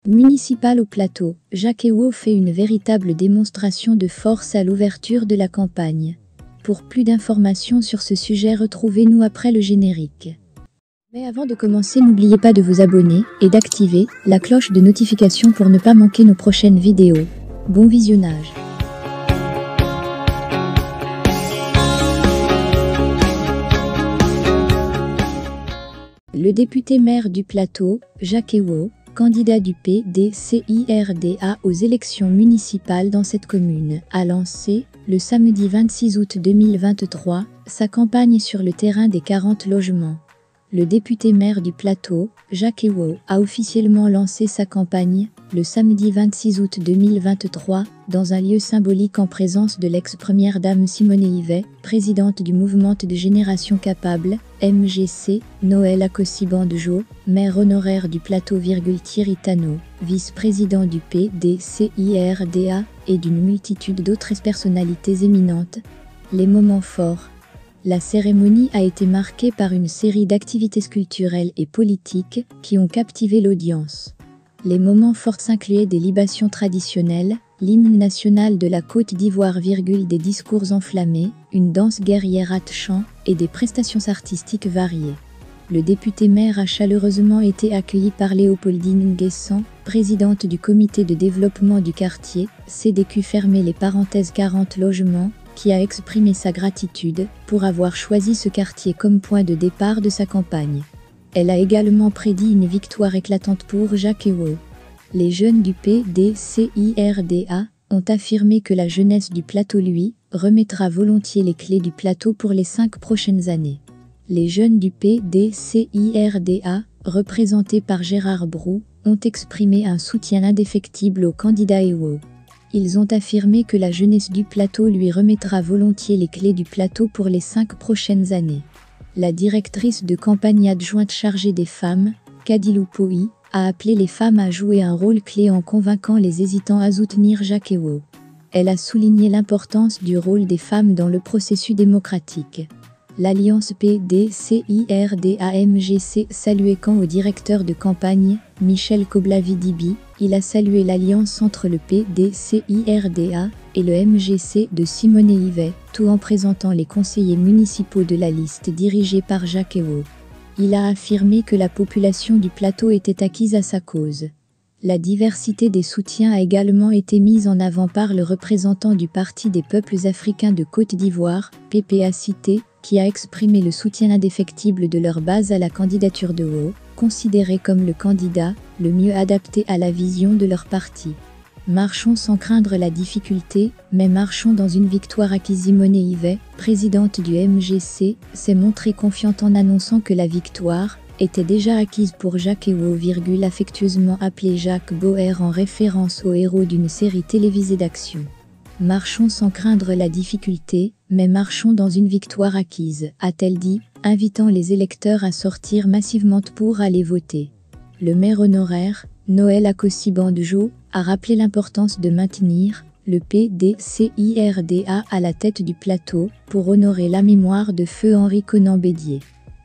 Municipal au plateau, Jacques Ewo fait une véritable démonstration de force à l'ouverture de la campagne. Pour plus d'informations sur ce sujet, retrouvez-nous après le générique. Mais avant de commencer, n'oubliez pas de vous abonner et d'activer la cloche de notification pour ne pas manquer nos prochaines vidéos. Bon visionnage. Le député maire du plateau, Jacques Ewo, candidat du PDCIRDA aux élections municipales dans cette commune, a lancé, le samedi 26 août 2023, sa campagne sur le terrain des 40 logements. Le député maire du plateau, Jacques Ewo, a officiellement lancé sa campagne, le samedi 26 août 2023, dans un lieu symbolique en présence de l'ex-première dame Simone Yvet, présidente du mouvement de Génération Capable, MGC, Noël Akossi-Bandejo, maire honoraire du plateau, Thierry Tano, vice-président du PDCIRDA, et d'une multitude d'autres personnalités éminentes. Les moments forts. La cérémonie a été marquée par une série d'activités culturelles et politiques qui ont captivé l'audience. Les moments forts incluaient des libations traditionnelles, l'hymne national de la Côte d'Ivoire, des discours enflammés, une danse guerrière à chant et des prestations artistiques variées. Le député maire a chaleureusement été accueilli par Léopoldine Nguessan, présidente du comité de développement du quartier, CDQ 40 logements, qui a exprimé sa gratitude pour avoir choisi ce quartier comme point de départ de sa campagne. Elle a également prédit une victoire éclatante pour Jacques Ewo. Les jeunes du PDCIRDA ont affirmé que la jeunesse du plateau lui remettra volontiers les clés du plateau pour les 5 prochaines années. Les jeunes du PDCIRDA, représentés par Gérard Brou, ont exprimé un soutien indéfectible au candidat Ewo. Ils ont affirmé que la jeunesse du plateau lui remettra volontiers les clés du plateau pour les 5 prochaines années. La directrice de campagne adjointe chargée des femmes, Kadilou Poui, a appelé les femmes à jouer un rôle clé en convainquant les hésitants à soutenir Jacques Ewo. Elle a souligné l'importance du rôle des femmes dans le processus démocratique. L'alliance PDCIRDA-MGC saluait quant au directeur de campagne, Michel Koblavi-Dibi, il a salué l'alliance entre le PDCIRDA et le MGC de Simone Yvet, tout en présentant les conseillers municipaux de la liste dirigée par Jacques Ewo. Il a affirmé que la population du plateau était acquise à sa cause. La diversité des soutiens a également été mise en avant par le représentant du Parti des peuples africains de Côte d'Ivoire, PPACT, qui a exprimé le soutien indéfectible de leur base à la candidature de Ewo, considéré comme le candidat le mieux adapté à la vision de leur parti. Marchons sans craindre la difficulté, mais marchons dans une victoire acquise. Simone Yvet, présidente du MGC, s'est montrée confiante en annonçant que la victoire était déjà acquise pour Jacques Ewo, affectueusement appelé Jacques Boer en référence au héros d'une série télévisée d'action. Marchons sans craindre la difficulté, mais marchons dans une victoire acquise, a-t-elle dit, invitant les électeurs à sortir massivement pour aller voter. Le maire honoraire, Noël Akossi-Bandejo, a rappelé l'importance de maintenir le PDCIRDA à la tête du plateau pour honorer la mémoire de feu Henri Konan Bédié.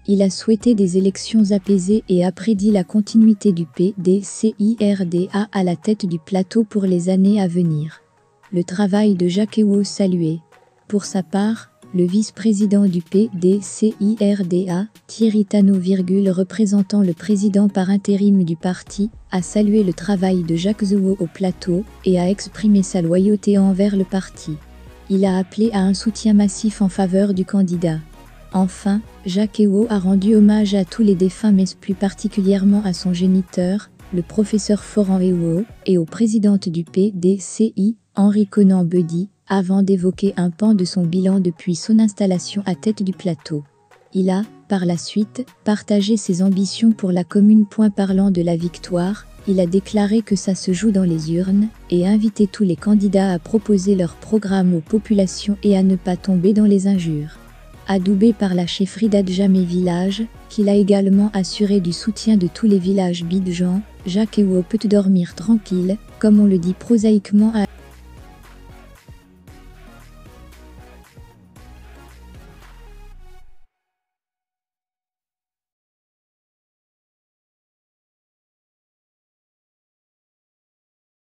Il a souhaité des élections apaisées et a prédit la continuité du PDCIRDA à la tête du plateau pour les années à venir. Le travail de Jacques Ewo salué. Pour sa part, le vice-président du PDCIRDA, Thierry Tano, représentant le président par intérim du parti, a salué le travail de Jacques Ewo au plateau et a exprimé sa loyauté envers le parti. Il a appelé à un soutien massif en faveur du candidat. Enfin, Jacques Ewo a rendu hommage à tous les défunts, mais plus particulièrement à son géniteur, le professeur Florent Ewo, et aux présidentes du PDCI, Henri Konan Bédié, avant d'évoquer un pan de son bilan depuis son installation à tête du plateau. Il a, par la suite, partagé ses ambitions pour la commune. Parlant de la victoire, il a déclaré que ça se joue dans les urnes, et invité tous les candidats à proposer leur programme aux populations et à ne pas tomber dans les injures. Adoubé par la chefferie d'Adjamé Village, qu'il a également assuré du soutien de tous les villages Bidjan, Jacques Ewo peut dormir tranquille, comme on le dit prosaïquement à